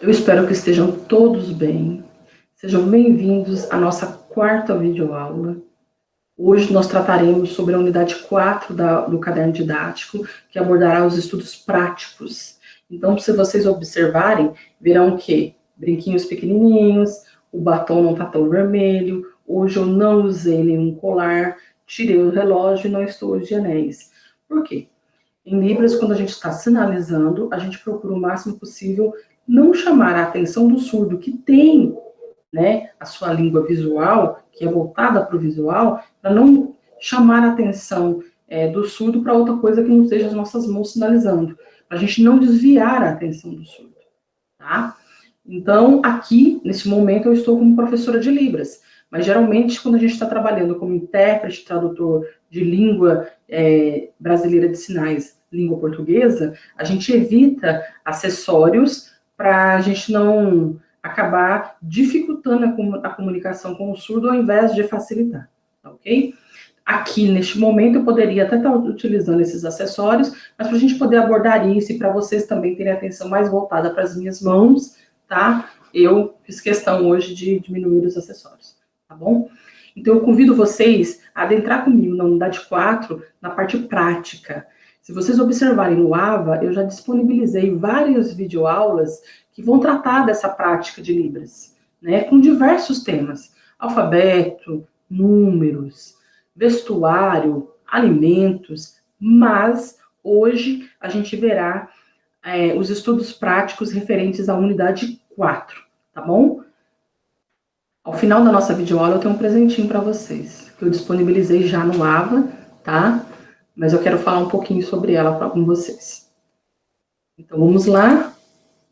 Eu espero que estejam todos bem. Sejam bem-vindos à nossa quarta videoaula. Hoje nós trataremos sobre a unidade 4 do caderno didático, que abordará os estudos práticos. Então, se vocês observarem, verão que brinquinhos pequenininhos, o batom não está tão vermelho, hoje eu não usei nenhum colar, tirei o relógio e não estou hoje de anéis. Por quê? Em Libras, quando a gente está sinalizando, a gente procura o máximo possível não chamar a atenção do surdo, que tem, né, a sua língua visual, que é voltada para o visual, para não chamar a atenção do surdo para outra coisa que não seja as nossas mãos sinalizando, para a gente não desviar a atenção do surdo, tá? Então, aqui, nesse momento, eu estou como professora de Libras, mas geralmente, quando a gente está trabalhando como intérprete, tradutor de língua brasileira de sinais, língua portuguesa, a gente evita acessórios para a gente não acabar dificultando a comunicação com o surdo ao invés de facilitar, ok? Aqui, neste momento, eu poderia até estar utilizando esses acessórios, mas para a gente poder abordar isso e para vocês também terem a atenção mais voltada para as minhas mãos, tá? Eu fiz questão hoje de diminuir os acessórios, tá bom? Então, eu convido vocês a adentrar comigo na unidade 4, na parte prática. Se vocês observarem no AVA, eu já disponibilizei várias videoaulas que vão tratar dessa prática de Libras, né, com diversos temas: alfabeto, números, vestuário, alimentos, mas hoje a gente verá os estudos práticos referentes à unidade 4, tá bom? Ao final da nossa videoaula eu tenho um presentinho para vocês, que eu disponibilizei já no AVA, tá? Mas eu quero falar um pouquinho sobre ela com vocês. Então, vamos lá.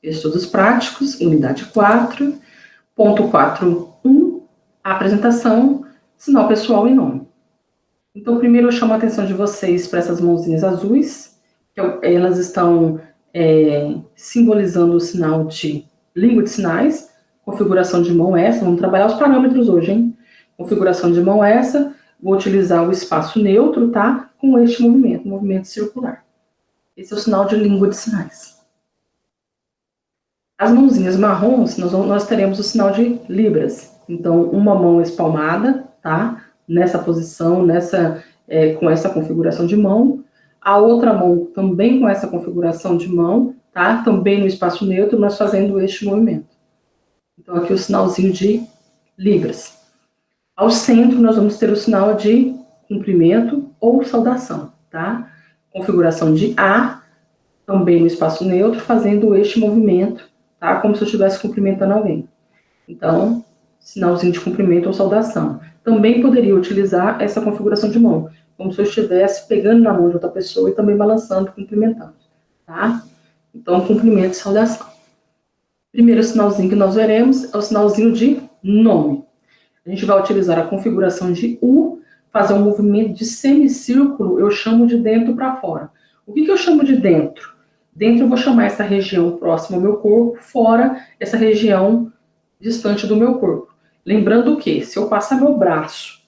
Estudos práticos, unidade 4, ponto 4.1, apresentação, sinal pessoal e nome. Então, primeiro eu chamo a atenção de vocês para essas mãozinhas azuis, que elas estão simbolizando o sinal de língua de sinais, configuração de mão essa, vamos trabalhar os parâmetros hoje, hein? Configuração de mão essa, vou utilizar o espaço neutro, tá? Com este movimento circular. Esse é o sinal de língua de sinais. As mãozinhas marrons, nós teremos o sinal de Libras. Então, uma mão espalmada, tá? Nessa posição, com essa configuração de mão. A outra mão também com essa configuração de mão, tá? Também no espaço neutro, nós fazendo este movimento. Então, aqui o sinalzinho de Libras. Ao centro, nós vamos ter o sinal de cumprimento ou saudação, tá? Configuração de A, também no espaço neutro, fazendo este movimento, tá? Como se eu estivesse cumprimentando alguém. Então, sinalzinho de cumprimento ou saudação. Também poderia utilizar essa configuração de mão, como se eu estivesse pegando na mão de outra pessoa e também balançando, cumprimentando, tá? Então, cumprimento e saudação. Primeiro sinalzinho que nós veremos é o sinalzinho de nome. A gente vai utilizar a configuração de U, fazer um movimento de semicírculo, eu chamo de dentro para fora. O que eu chamo de dentro? Dentro eu vou chamar essa região próxima ao meu corpo, fora essa região distante do meu corpo. Lembrando que, se eu passar meu braço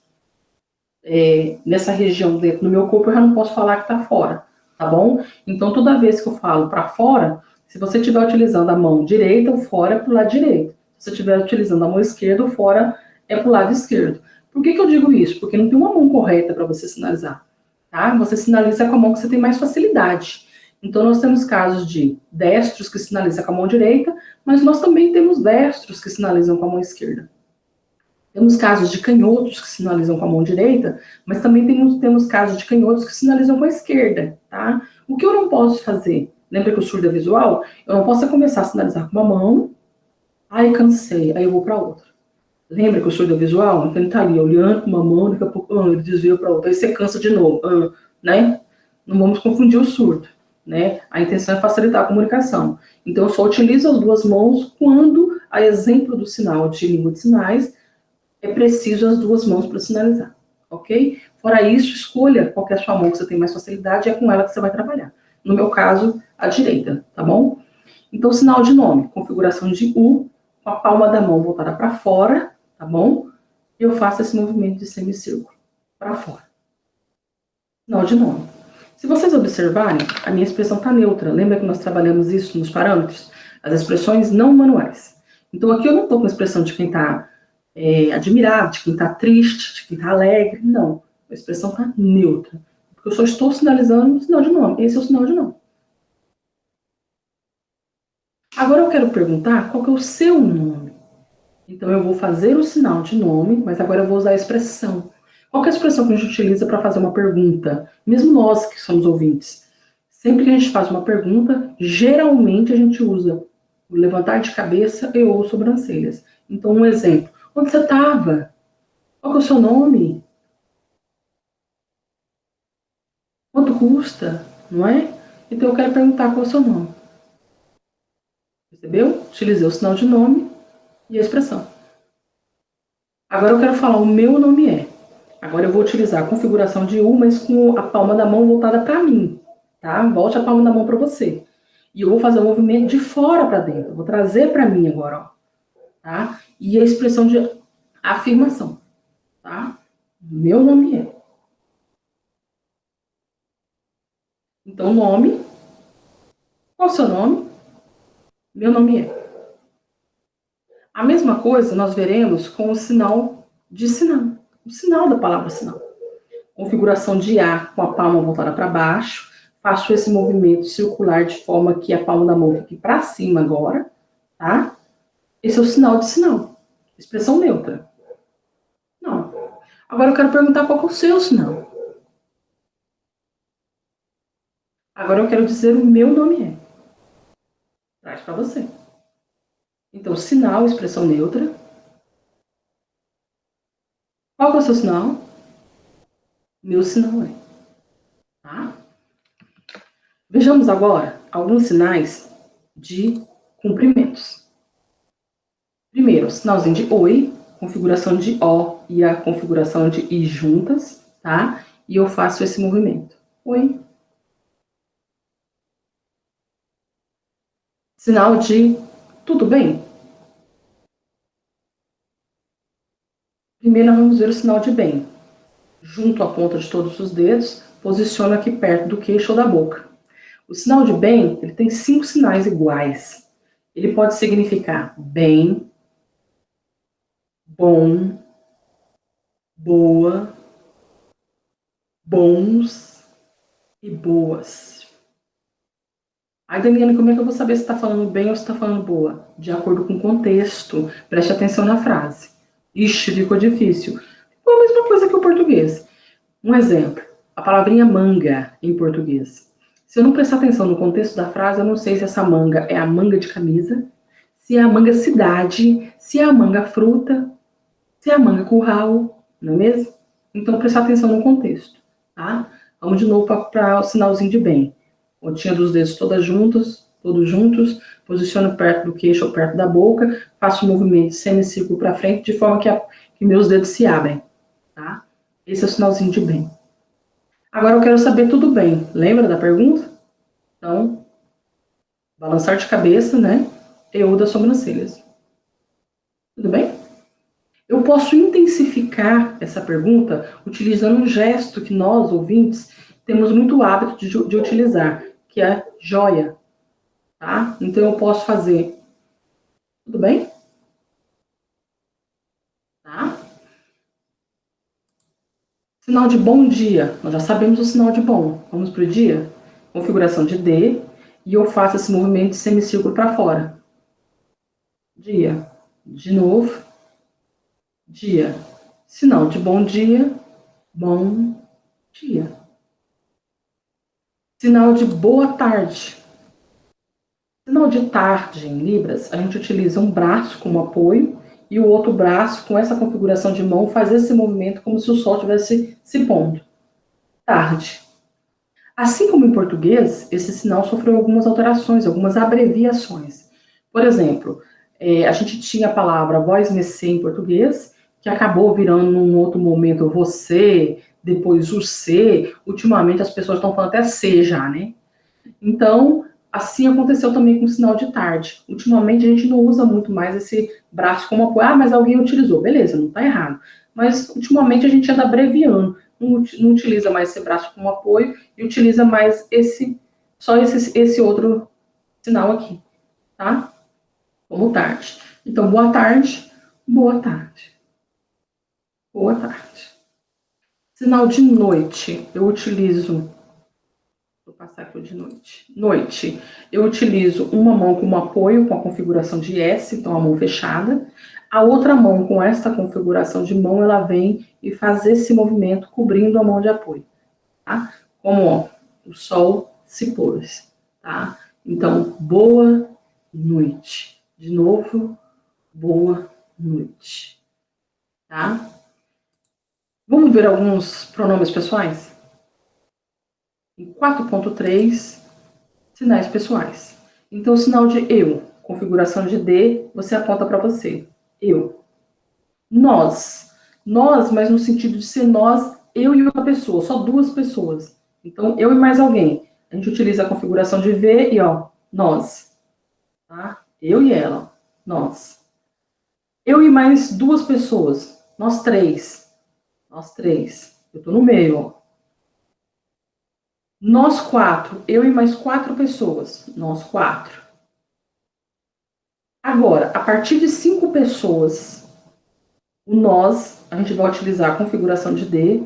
nessa região dentro do meu corpo, eu já não posso falar que está fora, tá bom? Então, toda vez que eu falo para fora, se você estiver utilizando a mão direita, o fora é para o lado direito. Se você estiver utilizando a mão esquerda, o fora é para o lado esquerdo. Por que eu digo isso? Porque não tem uma mão correta para você sinalizar, tá? Você sinaliza com a mão que você tem mais facilidade. Então, nós temos casos de destros que sinalizam com a mão direita, mas nós também temos destros que sinalizam com a mão esquerda. Temos casos de canhotos que sinalizam com a mão direita, mas também temos casos de canhotos que sinalizam com a esquerda, tá? O que eu não posso fazer? Lembra que o surdo é visual? Eu não posso começar a sinalizar com uma mão, aí cansei, aí eu vou para outra. Lembra que o surdo é visual? Então ele tá ali olhando com uma mão, daqui a pouco ele desvia para outra, aí você cansa de novo, né? Não vamos confundir o surdo, né? A intenção é facilitar a comunicação. Então eu só utilizo as duas mãos quando, a exemplo do sinal de língua de sinais, é preciso as duas mãos para sinalizar, ok? Fora isso, escolha qual que é a sua mão que você tem mais facilidade, é com ela que você vai trabalhar. No meu caso, a direita, tá bom? Então, sinal de nome, configuração de U, com a palma da mão voltada para fora, tá bom? E eu faço esse movimento de semicírculo para fora. Sinal de nome. Se vocês observarem, a minha expressão está neutra. Lembra que nós trabalhamos isso nos parâmetros? as expressões não manuais. Então, aqui eu não estou com a expressão de quem está admirado, de quem está triste, de quem está alegre. Não, a expressão está neutra. Porque eu só estou sinalizando um sinal de nome. Esse é o sinal de nome. Agora eu quero perguntar qual que é o seu nome. Então, eu vou fazer o sinal de nome, mas agora eu vou usar a expressão. Qual que é a expressão que a gente utiliza para fazer uma pergunta? Mesmo nós que somos ouvintes. Sempre que a gente faz uma pergunta, geralmente a gente usa o levantar de cabeça e ou sobrancelhas. Então, um exemplo. Onde você estava? Qual que é o seu nome? Quanto custa? Não é? Então, eu quero perguntar qual é o seu nome. Percebeu? Utilizei o sinal de nome e a expressão. Agora eu quero falar o meu nome é. Agora eu vou utilizar a configuração de U, mas com a palma da mão voltada para mim. Tá? Volte a palma da mão para você. E eu vou fazer o movimento de fora para dentro. Vou trazer para mim agora, ó. Tá? E a expressão de afirmação. Tá? Meu nome é. Então, nome. Qual é o seu nome? Meu nome é. A mesma coisa nós veremos com o sinal de sinal. O sinal da palavra sinal. Configuração de A com a palma voltada para baixo. Faço esse movimento circular de forma que a palma da mão fique para cima agora. Tá? Esse é o sinal de sinal. Expressão neutra. Não. Agora eu quero perguntar qual que é o seu sinal. Agora eu quero dizer o meu nome é. Traz para você. Então, sinal, expressão neutra. Qual que é o seu sinal? Meu sinal é. Tá? Vejamos agora alguns sinais de cumprimentos. Primeiro, sinalzinho de oi, configuração de O e a configuração de I juntas, tá? E eu faço esse movimento. Oi. Sinal de tudo bem? Primeiro, nós vamos ver o sinal de bem. Junto à ponta de todos os dedos, posiciono aqui perto do queixo ou da boca. O sinal de bem, ele tem 5 sinais iguais. Ele pode significar bem, bom, boa, bons e boas. Aí, Daniela, como é que eu vou saber se está falando bem ou se está falando boa? De acordo com o contexto. Preste atenção na frase. Ixi, ficou difícil. Ficou a mesma coisa que o português. Um exemplo. A palavrinha manga em português. Se eu não prestar atenção no contexto da frase, eu não sei se essa manga é a manga de camisa, se é a manga cidade, se é a manga fruta, se é a manga curral, não é mesmo? Então, prestar atenção no contexto, tá? Vamos de novo para o sinalzinho de bem. Pontinha dos dedos todos juntos, posiciono perto do queixo ou perto da boca, faço um movimento semicírculo para frente, de forma que meus dedos se abrem, tá? Esse é o sinalzinho de bem. Agora eu quero saber tudo bem. Lembra da pergunta? Então, balançar de cabeça, né? E ou das sobrancelhas. Tudo bem? Eu posso intensificar essa pergunta utilizando um gesto que nós, ouvintes, temos muito hábito de utilizar, que é joia. Tá? Então, eu posso fazer. Tudo bem? Tá? Sinal de bom dia. Nós já sabemos o sinal de bom. Vamos para o dia? Configuração de D. E eu faço esse movimento de semicírculo para fora. Dia. De novo. Dia. Sinal de bom dia. Bom dia. Sinal de boa tarde. Sinal de tarde em Libras, a gente utiliza um braço como apoio e o outro braço, com essa configuração de mão, faz esse movimento como se o sol estivesse se pondo. Tarde. Assim como em português, esse sinal sofreu algumas alterações, algumas abreviações. Por exemplo, a gente tinha a palavra voz mercê em português, que acabou virando num outro momento você, depois o C. Ultimamente as pessoas estão falando até C já, né? Então, assim aconteceu também com o sinal de tarde. Ultimamente a gente não usa muito mais esse braço como apoio. Ah, mas alguém utilizou. Beleza, não está errado. Mas ultimamente a gente anda abreviando. Não utiliza mais esse braço como apoio e utiliza mais esse outro sinal aqui. tá? Como tarde. Então, boa tarde, boa tarde. Boa tarde. Sinal de noite, eu utilizo. Vou passar aqui o de noite. Noite, eu utilizo uma mão como apoio, com a configuração de S, então a mão fechada. A outra mão, com esta configuração de mão, ela vem e faz esse movimento cobrindo a mão de apoio, tá? Como, ó, o sol se pôs, tá? Então, boa noite. De novo, boa noite, tá? Vamos ver alguns pronomes pessoais? Em 4.3, sinais pessoais. Então, o sinal de eu, configuração de D, você aponta para você. Eu. Nós. Nós, mas no sentido de ser nós, eu e outra pessoa, só duas pessoas. Então, eu e mais alguém. A gente utiliza a configuração de V e, ó, nós. Tá? Eu e ela. Nós. Eu e mais duas pessoas. Nós três. Nós três. Eu tô no meio, ó. Nós quatro. Eu e mais quatro pessoas. Nós quatro. Agora, a partir de 5 pessoas, o nós, a gente vai utilizar a configuração de D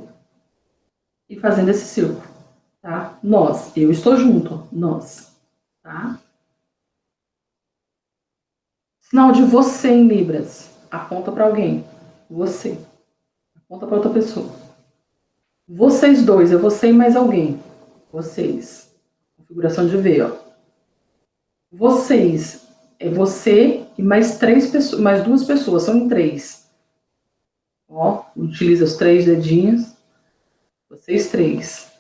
e fazendo esse círculo, tá? Nós, eu estou junto, nós, tá? Sinal de você em libras, aponta para alguém, você, aponta para outra pessoa. Vocês dois, é você e mais alguém, vocês, configuração de V, ó. Vocês, é você e mais três pessoas, mais duas pessoas, são em três. Ó, utiliza os 3 dedinhos. Vocês três.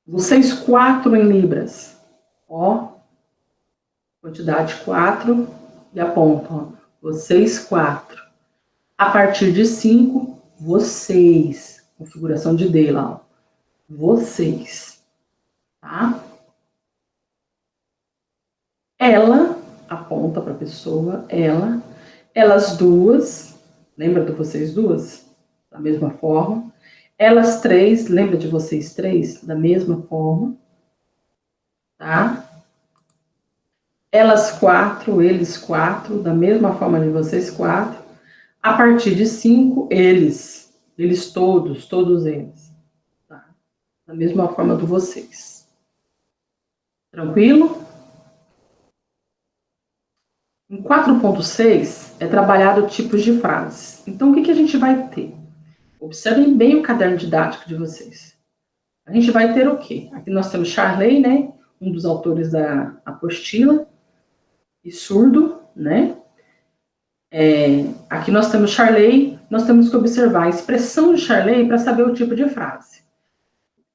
Vocês quatro em libras. Ó, quantidade 4 e aponta. Ó. Vocês quatro. A partir de 5, vocês. Configuração de D lá. Ó. Vocês. Tá? Ela, aponta para a pessoa, ela. Elas duas. Lembra de vocês duas? Da mesma forma. Elas três, lembra de vocês três? Da mesma forma. Tá? Elas quatro, eles quatro, da mesma forma de vocês quatro. A partir de 5, eles. Eles todos, todos eles. Tá? Da mesma forma de vocês. Tranquilo? Em 4.6 é trabalhado tipos de frases. Então, o que a gente vai ter? Observem bem o caderno didático de vocês. A gente vai ter o quê? Aqui nós temos Charley, né? Um dos autores da apostila. E surdo, né? Aqui nós temos Charley, nós temos que observar a expressão de Charley para saber o tipo de frase.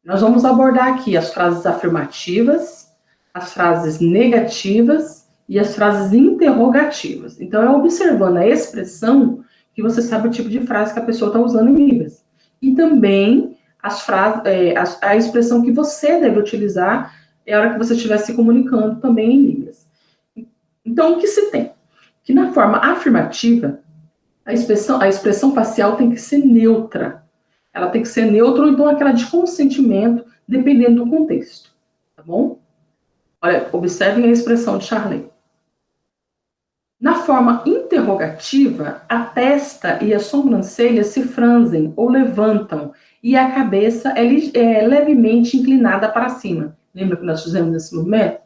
Nós vamos abordar aqui as frases afirmativas, as frases negativas e as frases interrogativas. Então, é observando a expressão que você sabe o tipo de frase que a pessoa está usando em Libras. E também as frases, a expressão que você deve utilizar é a hora que você estiver se comunicando também em Libras. Então, o que se tem? Que na forma afirmativa, a expressão facial tem que ser neutra. Ela tem que ser neutra ou então aquela de consentimento, dependendo do contexto. Tá bom? Olha, observem a expressão de Charley. Na forma interrogativa, a testa e a sobrancelha se franzem ou levantam e a cabeça é levemente inclinada para cima. Lembra que nós fizemos esse movimento?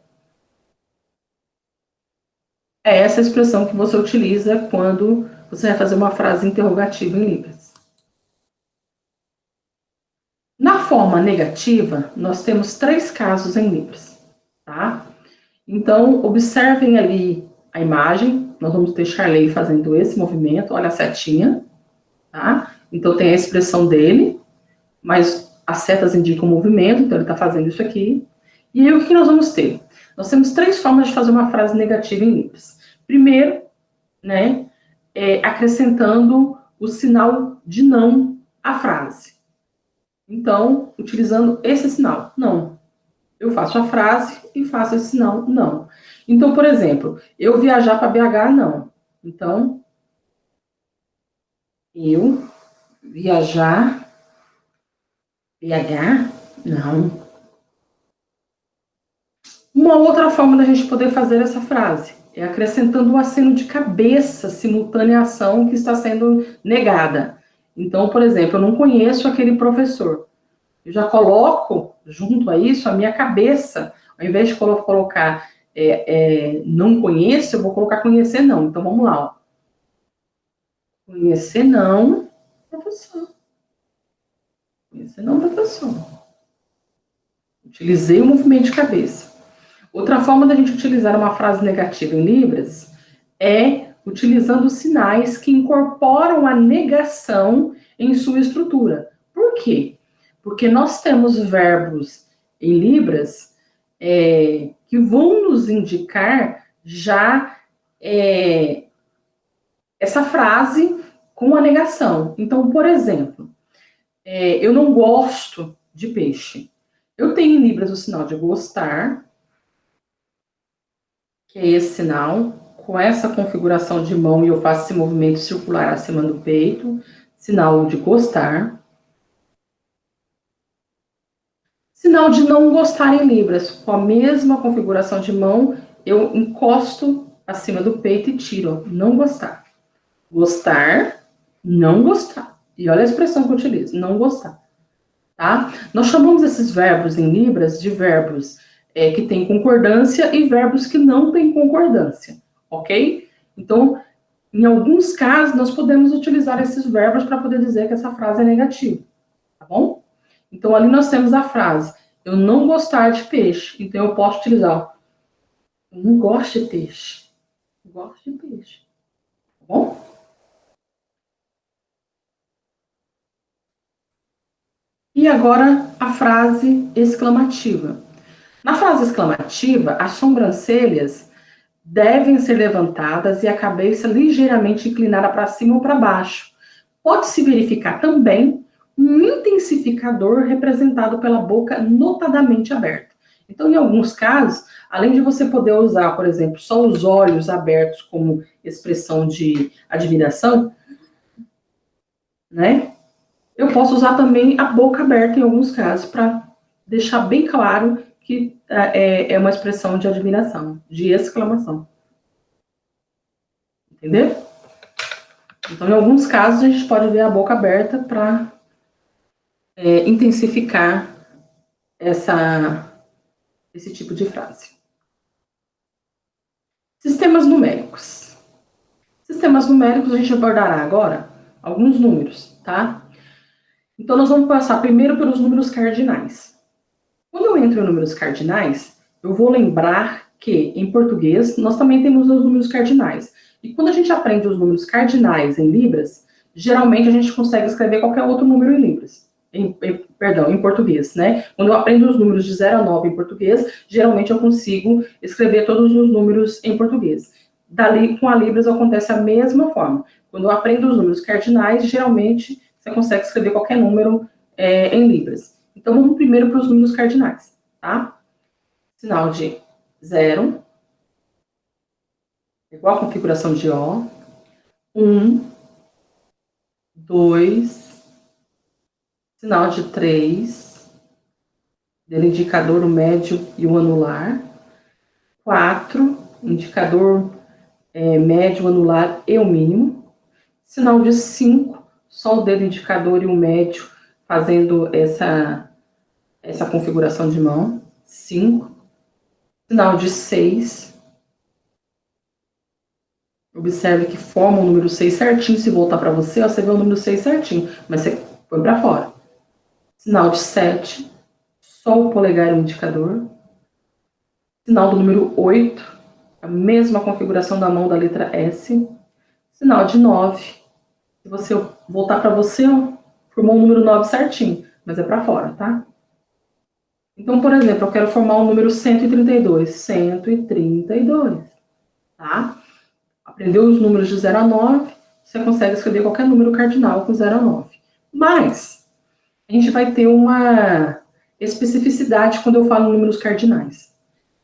É essa expressão que você utiliza quando você vai fazer uma frase interrogativa em Libras. Na forma negativa, nós temos 3 casos em Libras, tá? Então, observem ali a imagem. Nós vamos ter Charley fazendo esse movimento. Olha a setinha, tá? Então, tem a expressão dele, mas as setas indicam o movimento, então ele está fazendo isso aqui. E aí, o que nós vamos ter? Nós temos 3 formas de fazer uma frase negativa em Libras. Primeiro, né, acrescentando o sinal de não à frase. Então, utilizando esse sinal, não. Eu faço a frase e faço esse sinal, não. Então, por exemplo, eu viajar para BH, não. Então, eu viajar BH, não. Uma outra forma da gente poder fazer essa frase é acrescentando um aceno de cabeça simultânea à ação que está sendo negada. Então, por exemplo, eu não conheço aquele professor. Eu já coloco junto a isso a minha cabeça. Ao invés de colocar não conheço, eu vou colocar conhecer não. Então, vamos lá. Ó. Conhecer não, professor. Conhecer não, professor. Utilizei o movimento de cabeça. Outra forma da gente utilizar uma frase negativa em Libras é utilizando sinais que incorporam a negação em sua estrutura. Por quê? Porque nós temos verbos em Libras que vão nos indicar já essa frase com a negação. Então, por exemplo, eu não gosto de peixe. Eu tenho em Libras o sinal de gostar, que é esse sinal, com essa configuração de mão, e eu faço esse movimento circular acima do peito, sinal de gostar. Sinal de não gostar em Libras, com a mesma configuração de mão, eu encosto acima do peito e tiro, ó, não gostar. Gostar, não gostar. E olha a expressão que eu utilizo, não gostar. Tá? Nós chamamos esses verbos em Libras de verbos que têm concordância e verbos que não têm concordância, ok? Então, em alguns casos, nós podemos utilizar esses verbos para poder dizer que essa frase é negativa, tá bom? Então, ali nós temos a frase, eu não gostar de peixe. Então, eu posso utilizar, ó, eu não gosto de peixe. Eu gosto de peixe, tá bom? E agora, a frase exclamativa. Na frase exclamativa, as sobrancelhas devem ser levantadas e a cabeça ligeiramente inclinada para cima ou para baixo. Pode-se verificar também um intensificador representado pela boca notadamente aberta. Então, em alguns casos, além de você poder usar, por exemplo, só os olhos abertos como expressão de admiração, né? Eu posso usar também a boca aberta em alguns casos para deixar bem claro que é uma expressão de admiração, de exclamação. Entendeu? Então, em alguns casos, a gente pode ver a boca aberta para intensificar esse tipo de frase. Sistemas numéricos. Sistemas numéricos, a gente abordará agora alguns números, tá? Então, nós vamos passar primeiro pelos números cardinais. Quando eu entro em números cardinais, eu vou lembrar que, em português, nós também temos os números cardinais. E quando a gente aprende os números cardinais em Libras, geralmente a gente consegue escrever qualquer outro número em Libras. Em português, né? Quando eu aprendo os números de 0 a 9 em português, geralmente eu consigo escrever todos os números em português. Dali, com a Libras, acontece a mesma forma. Quando eu aprendo os números cardinais, geralmente você consegue escrever qualquer número em Libras. Então, vamos primeiro para os números cardinais, tá? Sinal de 0, igual a configuração de O. 1, 2, sinal de 3, dele indicador, o médio e o anular. 4, indicador médio, anular e o mínimo. Sinal de 5, só o dedo indicador e o médio fazendo essa configuração de mão. 5. Sinal de 6. Observe que forma o número 6 certinho. Se voltar para você, ó, você vê o número 6 certinho, mas você põe para fora. Sinal de 7. Só o polegar e o indicador. Sinal do número 8. A mesma configuração da mão da letra S. Sinal de 9. Se você voltar para você, ó, formou o número 9 certinho, mas é para fora, tá? Então, por exemplo, eu quero formar o número 132. 132, tá? Aprendeu os números de 0 a 9, você consegue escrever qualquer número cardinal com 0 a 9. Mas, a gente vai ter uma especificidade quando eu falo em números cardinais.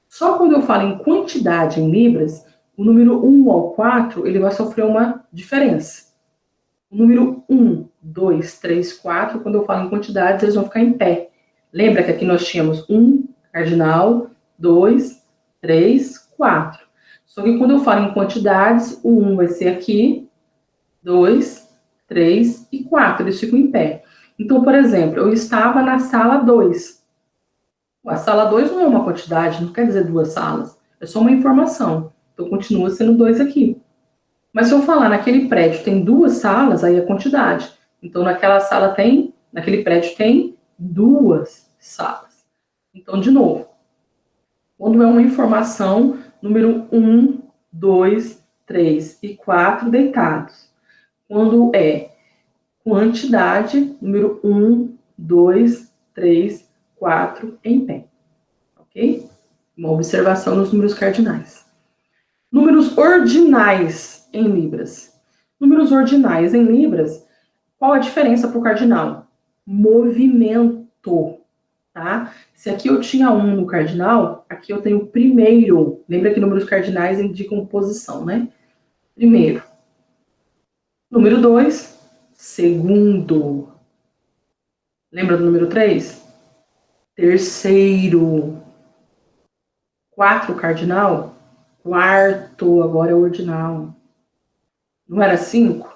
Só quando eu falo em quantidade em Libras, o número 1 ao 4, ele vai sofrer uma diferença. O número 1, 2, 3, 4, quando eu falo em quantidades, eles vão ficar em pé. Lembra que aqui nós tínhamos 1 cardinal, 2, 3, 4. Só que quando eu falo em quantidades, o 1 vai ser aqui, 2, 3 e 4. Eles ficam em pé. Então, por exemplo, eu estava na sala 2. A sala 2 não é uma quantidade, não quer dizer 2 salas. É só uma informação. Então, continua sendo 2 aqui. Mas se eu falar naquele prédio tem 2 salas, aí é quantidade. Então, naquele prédio tem 2 salas. Então, de novo, quando é uma informação, número 1, 2, 3 e 4 deitados. Quando é quantidade, número 1, 2, 3, 4 em pé. Ok? Uma observação nos números cardinais. Números ordinais em libras. Números ordinais em libras, qual a diferença para o cardinal? Movimento, tá? Se aqui eu tinha 1 no cardinal, aqui eu tenho primeiro. Lembra que números cardinais indicam posição, né? Primeiro. Número 2, segundo. Lembra do número 3? Terceiro. 4, cardinal. Quarto, agora é ordinal. Não era 5?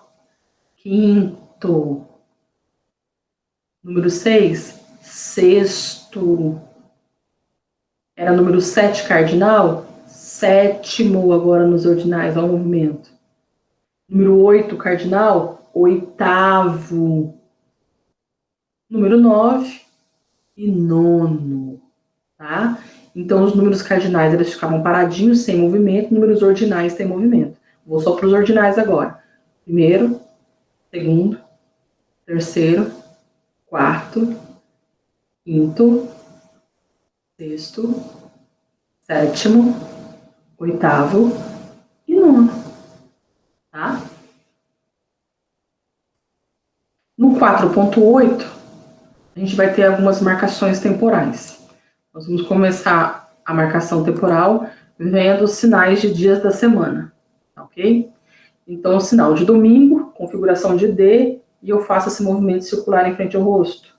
Quinto. Número 6, sexto. Era número 7, cardinal? Sétimo, agora nos ordinais, olha o movimento. Número 8, cardinal? Oitavo. Número 9 e nono, tá? Então, os números cardinais, eles ficavam paradinhos, sem movimento. Números ordinais têm movimento. Vou só para os ordinais agora. Primeiro, segundo, terceiro, quarto, quinto, sexto, sétimo, oitavo e nono, tá? No 4.8, a gente vai ter algumas marcações temporais. Nós vamos começar a marcação temporal vendo os sinais de dias da semana, ok? Então, o sinal de domingo, configuração de D, e eu faço esse movimento circular em frente ao rosto.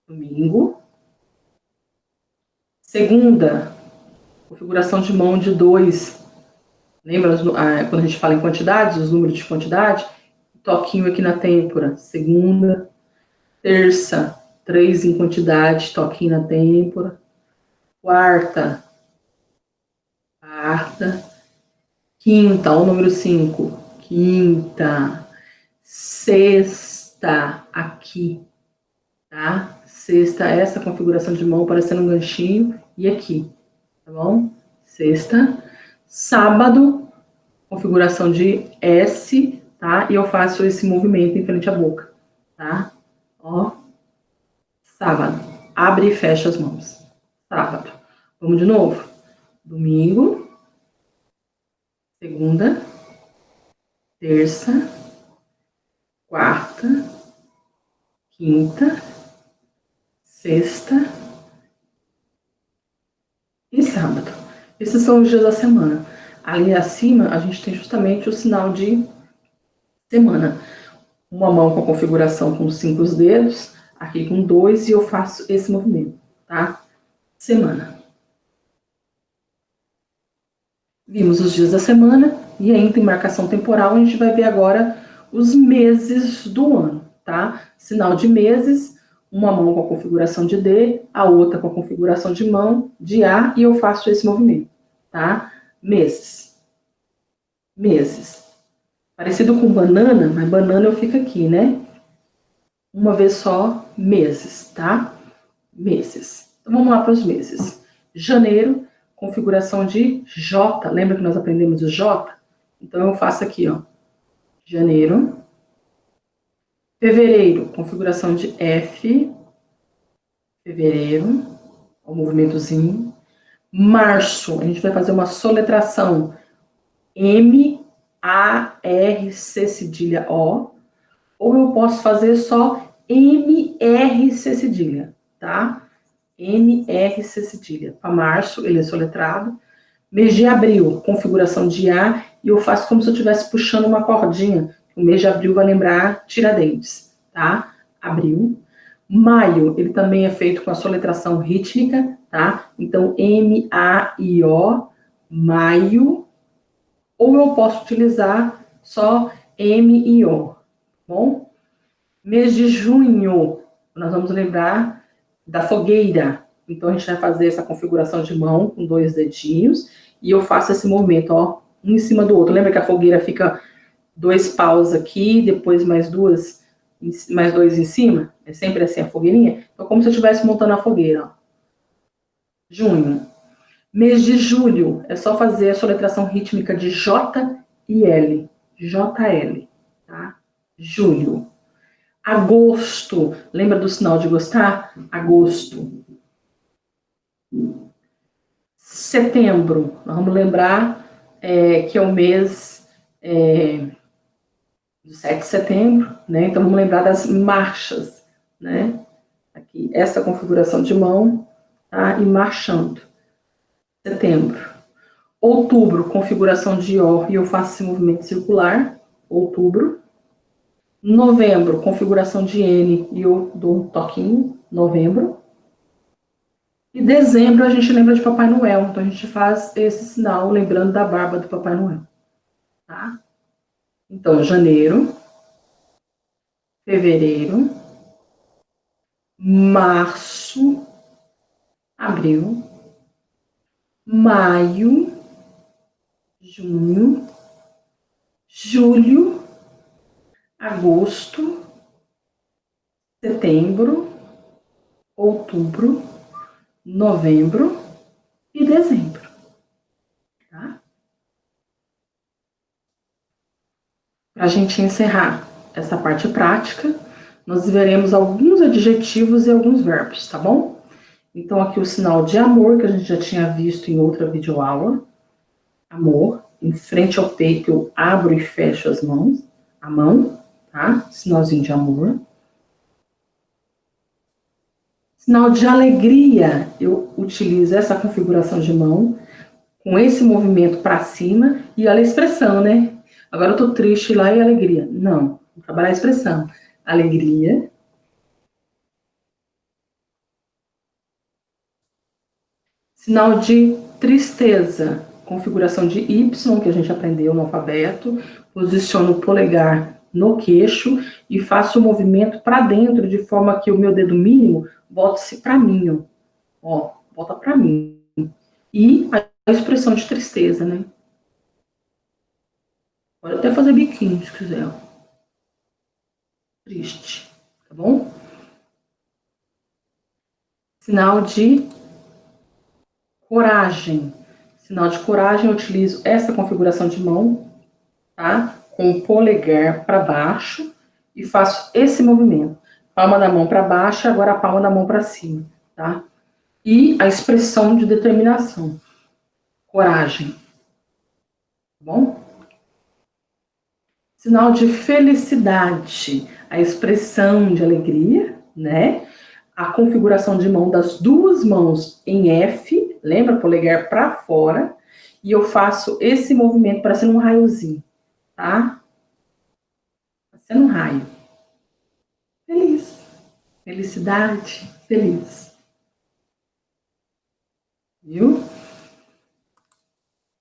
Domingo. Segunda, configuração de mão de 2. Lembra quando a gente fala em quantidades, os números de quantidade? Toquinho aqui na têmpora. Segunda. Terça, 3 em quantidade, toquinho na têmpora. Quarta. Quinta, o número 5. Quinta. Sexta, aqui, tá? Sexta, essa configuração de mão parecendo um ganchinho, e aqui, tá bom? Sexta. Sábado, configuração de S, tá? E eu faço esse movimento em frente à boca, tá? Ó. Sábado. Abre e fecha as mãos. Sábado. Vamos de novo. Domingo. Segunda. Terça. Quarta. Quinta. Sexta. E sábado. Esses são os dias da semana. Ali acima, a gente tem justamente o sinal de semana. Uma mão com a configuração com 5 dedos, aqui com 2, e eu faço esse movimento, tá? Semana. Vimos os dias da semana, e ainda em marcação temporal, a gente vai ver agora os meses do ano, tá? Sinal de meses, uma mão com a configuração de D, a outra com a configuração de mão, de A, e eu faço esse movimento, tá? Meses. Meses. Parecido com banana, mas banana eu fico aqui, né? Uma vez só, meses, tá? Meses. Então, vamos lá para os meses. Janeiro, configuração de J. Lembra que nós aprendemos o J? Então, eu faço aqui, ó. Janeiro. Fevereiro, configuração de F. Fevereiro. Ó, o movimentozinho. Março, a gente vai fazer uma soletração. M, A, R, C, cedilha, O. Ou eu posso fazer só M, R, C, cedilha, tá? M, R, C, cedilha. Para março, ele é soletrado. Mês de abril, configuração de A, e eu faço como se eu estivesse puxando uma cordinha. O mês de abril vai lembrar Tiradentes, tá? Abril. Maio, ele também é feito com a soletração rítmica, tá? Então, M-A-I-O, maio, ou eu posso utilizar só M-I-O, tá bom? Mês de junho, nós vamos lembrar da fogueira. Então, a gente vai fazer essa configuração de mão com 2 dedinhos, e eu faço esse movimento, ó, um em cima do outro. Lembra que a fogueira fica 2 paus aqui, depois mais 2 em cima? É sempre assim a fogueirinha? Então, como se eu estivesse montando a fogueira, ó. Junho. Mês de julho, é só fazer a soletração rítmica de J e L. J-L, tá? Julho. Agosto, lembra do sinal de gostar? Agosto. Setembro, nós vamos lembrar que é o mês do 7 de setembro, né? Então vamos lembrar das marchas, né? Aqui, essa configuração de mão, tá? E marchando. Setembro. Outubro, configuração de O, e eu faço esse movimento circular. Outubro. Novembro, configuração de N, e eu dou um toquinho. Novembro. E dezembro a gente lembra de Papai Noel, então a gente faz esse sinal lembrando da barba do Papai Noel, tá? Então, janeiro, fevereiro, março, abril, maio, junho, julho, agosto, setembro, outubro, novembro e dezembro, tá? Para a gente encerrar essa parte prática, nós veremos alguns adjetivos e alguns verbos, tá bom? Então, aqui o sinal de amor, que a gente já tinha visto em outra videoaula. Amor, em frente ao peito, eu abro e fecho a mão, tá? Sinalzinho de amor. Sinal de alegria, eu utilizo essa configuração de mão, com esse movimento para cima, e olha a expressão, né? Agora eu tô triste lá e alegria. Não, vou trabalhar a expressão. Alegria. Sinal de tristeza, configuração de Y, que a gente aprendeu no alfabeto. Posiciono o polegar no queixo e faço o movimento para dentro, de forma que o meu dedo mínimo volte-se para mim, ó, volta para mim. E a expressão de tristeza, né? Pode até fazer biquinho, se quiser, ó. Triste, tá bom? Sinal de coragem. Sinal de coragem, eu utilizo essa configuração de mão, tá? Com o polegar para baixo e faço esse movimento. Palma da mão para baixo, agora a palma da mão para cima, tá? E a expressão de determinação. Coragem. Tá bom? Sinal de felicidade. A expressão de alegria, né? A configuração de mão das duas mãos em F, lembra? Polegar para fora. E eu faço esse movimento parecendo um raiozinho, tá? Parecendo um raio. Feliz. Felicidade. Feliz. Viu?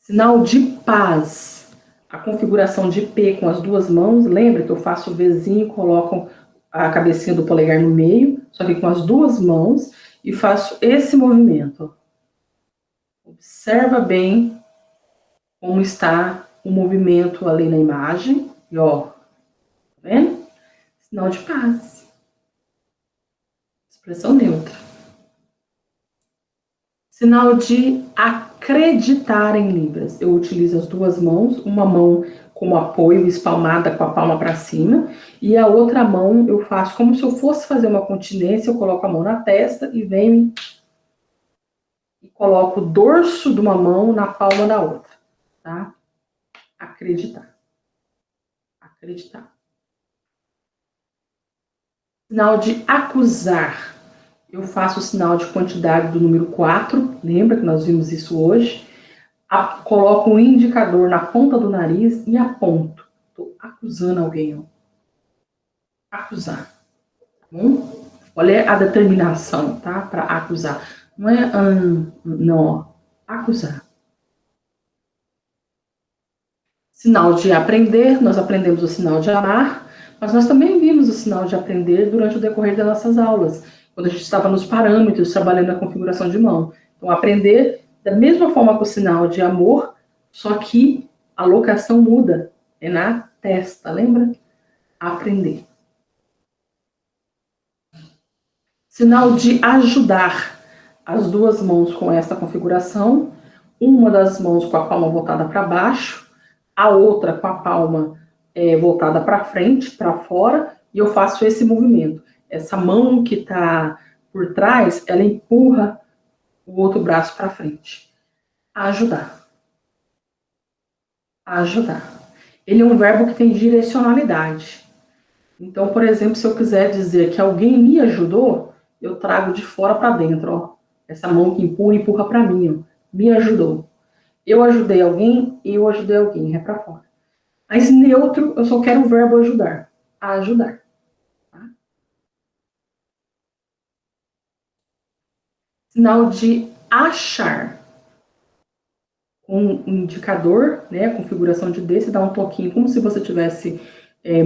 Sinal de paz. A configuração de P com as duas mãos. Lembra que eu faço o Vzinho e coloco a cabecinha do polegar no meio, só que com as duas mãos, e faço esse movimento. Observa bem como está o movimento ali na imagem. E ó, tá vendo? Sinal de paz. Expressão neutra. Sinal de acreditar em Libras. Eu utilizo as duas mãos, uma mão como apoio, espalmada com a palma para cima, e a outra mão eu faço como se eu fosse fazer uma continência, eu coloco a mão na testa e venho e coloco o dorso de uma mão na palma da outra, tá? Acreditar. Acreditar. Sinal de acusar. Eu faço o sinal de quantidade do número 4, lembra que nós vimos isso hoje? Coloco um indicador na ponta do nariz e aponto. Estou acusando alguém, ó. Acusar. Tá bom? Olha a determinação, tá? Para acusar. Não é não, ó. Acusar. Sinal de aprender, nós aprendemos o sinal de amar, mas nós também vimos o sinal de aprender durante o decorrer das nossas aulas, quando a gente estava nos parâmetros, trabalhando na configuração de mão. Então, aprender da mesma forma que o sinal de amor, só que a locação muda, é na testa, lembra? Aprender. Sinal de ajudar, as duas mãos com essa configuração, uma das mãos com a palma voltada para baixo, a outra com a palma voltada para frente, para fora, e eu faço esse movimento. Essa mão que está por trás, ela empurra o outro braço para frente. Ajudar. Ajudar. Ele é um verbo que tem direcionalidade. Então, por exemplo, se eu quiser dizer que alguém me ajudou, eu trago de fora para dentro, ó. Essa mão que empurra para mim, ó. Me ajudou. Eu ajudei alguém, é para fora. Mas neutro, eu só quero o verbo ajudar. Ajudar. Tá? Sinal de achar. Com um indicador, né, a configuração de D, você dá um toquinho, como se você estivesse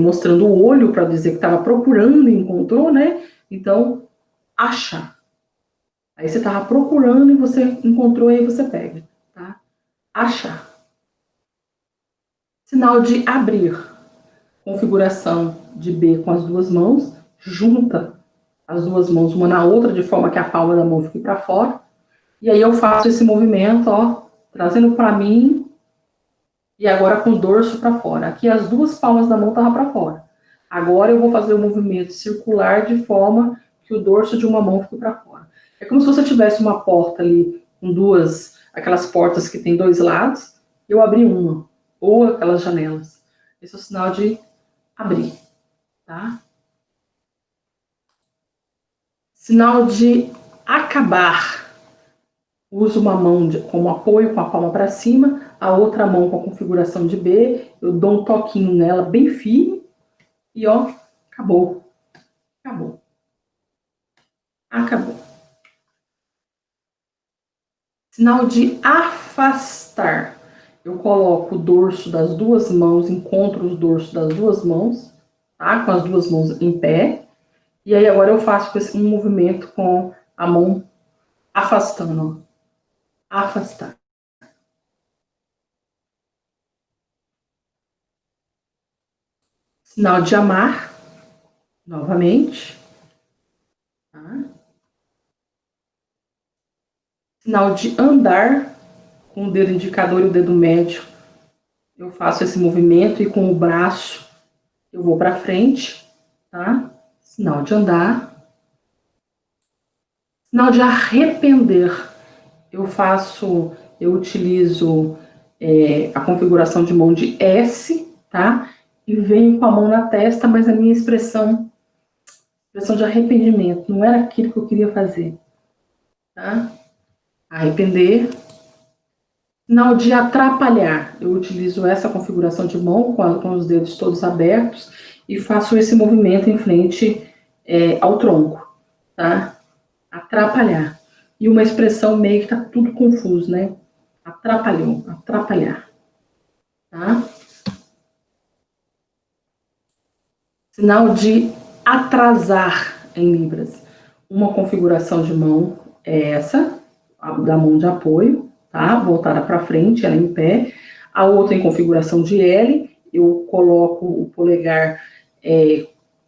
mostrando o olho para dizer que estava procurando e encontrou, né? Então, achar. Aí você estava procurando e você encontrou e aí você pega, tá? Achar. Sinal de abrir. Configuração de B com as duas mãos, junta as duas mãos uma na outra, de forma que a palma da mão fique para fora. E aí eu faço esse movimento, ó, trazendo para mim, e agora com o dorso para fora. Aqui as duas palmas da mão estavam para fora. Agora eu vou fazer o movimento circular de forma que o dorso de uma mão fique para fora. É como se você tivesse uma porta ali com duas, aquelas portas que tem dois lados, eu abri uma, ou aquelas janelas. Esse é o sinal de abrir, tá? Sinal de acabar. Uso uma mão como apoio com a palma para cima, a outra mão com a configuração de B, eu dou um toquinho nela bem firme e ó, acabou. Acabou. Acabou. Sinal de afastar. Eu coloco o dorso das duas mãos, encontro os dorsos das duas mãos, tá? Com as duas mãos em pé. E aí agora eu faço um movimento com a mão afastando, ó. Afastar. Sinal de amar, novamente. Tá? Sinal de andar, com o dedo indicador e o dedo médio. Eu faço esse movimento e com o braço eu vou para frente, tá? Sinal de andar. Sinal de arrepender. Eu utilizo a configuração de mão de S, tá? E venho com a mão na testa, mas a minha expressão de arrependimento, não era aquilo que eu queria fazer, tá? Arrepender. Sinal de atrapalhar. Eu utilizo essa configuração de mão com os dedos todos abertos e faço esse movimento em frente ao tronco, tá? Atrapalhar. E uma expressão meio que tá tudo confuso, né? Atrapalhou, atrapalhar. Tá? Sinal de atrasar em Libras. Uma configuração de mão é essa, a da mão de apoio, tá? Voltada para frente, ela em pé. A outra em configuração de L, eu coloco o polegar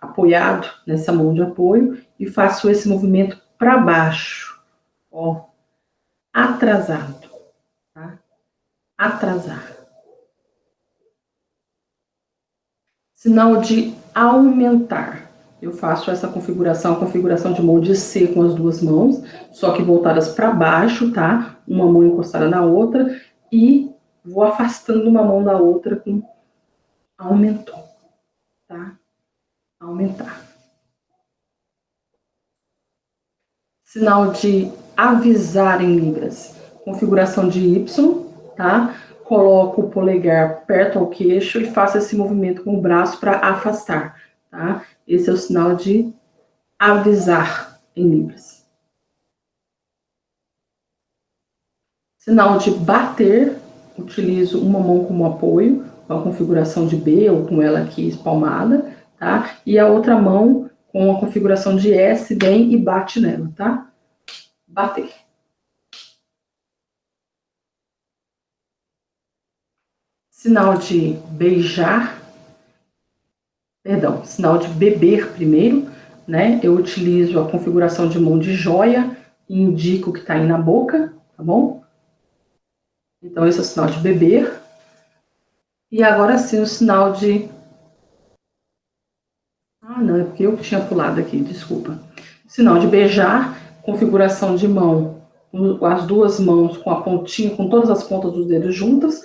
apoiado nessa mão de apoio e faço esse movimento para baixo, ó, atrasado, tá? Atrasar. Sinal de aumentar. Eu faço essa configuração, a configuração de mão de C com as duas mãos, só que voltadas para baixo, tá? Uma mão encostada na outra e vou afastando uma mão da outra com aumentou, tá? Aumentar. Sinal de avisar em Libras. Configuração de Y, tá? Coloco o polegar perto ao queixo e faço esse movimento com o braço para afastar, tá? Esse é o sinal de avisar em Libras. Sinal de bater, utilizo uma mão como apoio, com a configuração de B, ou com ela aqui espalmada, tá? E a outra mão com a configuração de S, vem e bate nela, tá? Bater. Sinal de beijar, perdão, sinal de beber primeiro, né? Eu utilizo a configuração de mão de joia e indico que tá aí na boca, tá bom? Então, esse é o sinal de beber. E agora sim o sinal de... Ah, não, é porque eu tinha pulado aqui, desculpa. Sinal de beijar, configuração de mão, as duas mãos com a pontinha, com todas as pontas dos dedos juntas,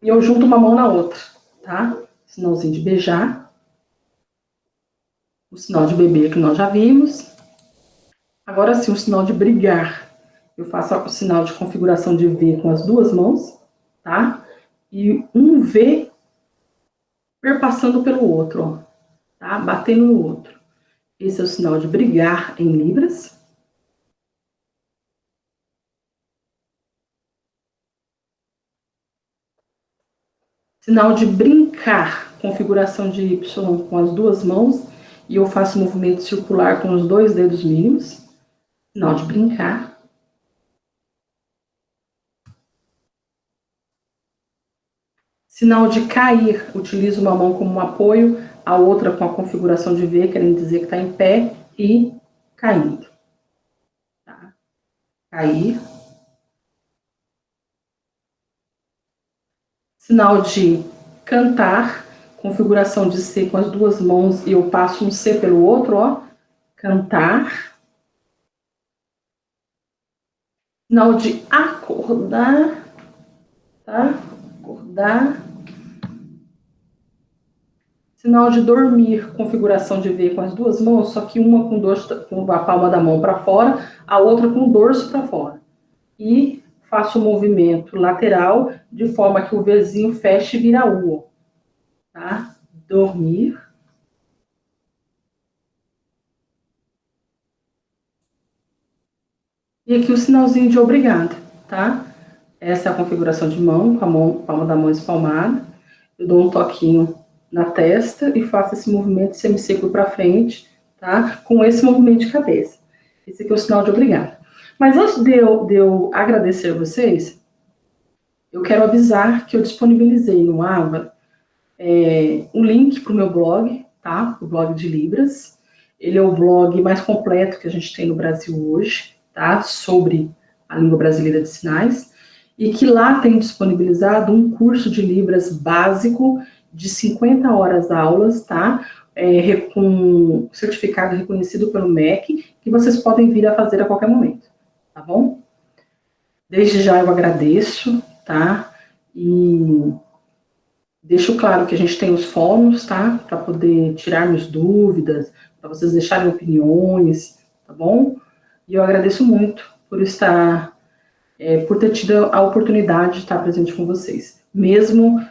e eu junto uma mão na outra, tá? Sinalzinho de beijar. O sinal de beber que nós já vimos. Agora sim, o sinal de brigar. Eu faço o sinal de configuração de V com as duas mãos, tá? E um V perpassando pelo outro, ó, tá? Batendo no outro. Esse é o sinal de brigar em libras. Sinal de brincar, configuração de Y com as duas mãos, e eu faço movimento circular com os dois dedos mínimos. Sinal de brincar. Sinal de cair, utilizo uma mão como um apoio, a outra com a configuração de V, querendo dizer que está em pé e caindo. Tá? Cair. Sinal de cantar, configuração de C com as duas mãos e eu passo um C pelo outro, ó. Cantar. Sinal de acordar, tá? Acordar. Sinal de dormir, configuração de V com as duas mãos, só que uma com a palma da mão para fora, a outra com o dorso para fora. E faço o movimento lateral de forma que o Vzinho feche e vira U, tá? Dormir. E aqui o sinalzinho de obrigado, tá? Essa é a configuração de mão, com a mão, palma da mão espalmada. Eu dou um toquinho na testa e faço esse movimento semicírculo para frente, tá? Com esse movimento de cabeça. Esse aqui é o sinal de obrigado. Mas antes de eu agradecer vocês, eu quero avisar que eu disponibilizei no Ava um link para o meu blog, tá? O blog de Libras. Ele é o blog mais completo que a gente tem no Brasil hoje, tá? Sobre a língua brasileira de sinais. E que lá tem disponibilizado um curso de Libras básico de 50 horas aulas, tá? Com certificado reconhecido pelo MEC, que vocês podem vir a fazer a qualquer momento, tá bom? Desde já eu agradeço, tá? E deixo claro que a gente tem os fóruns, tá? Para poder tirarmos dúvidas, para vocês deixarem opiniões, tá bom? E eu agradeço muito por estar, por ter tido a oportunidade de estar presente com vocês, mesmo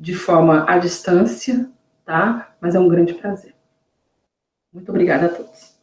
de forma à distância, tá? Mas é um grande prazer. Muito obrigada a todos.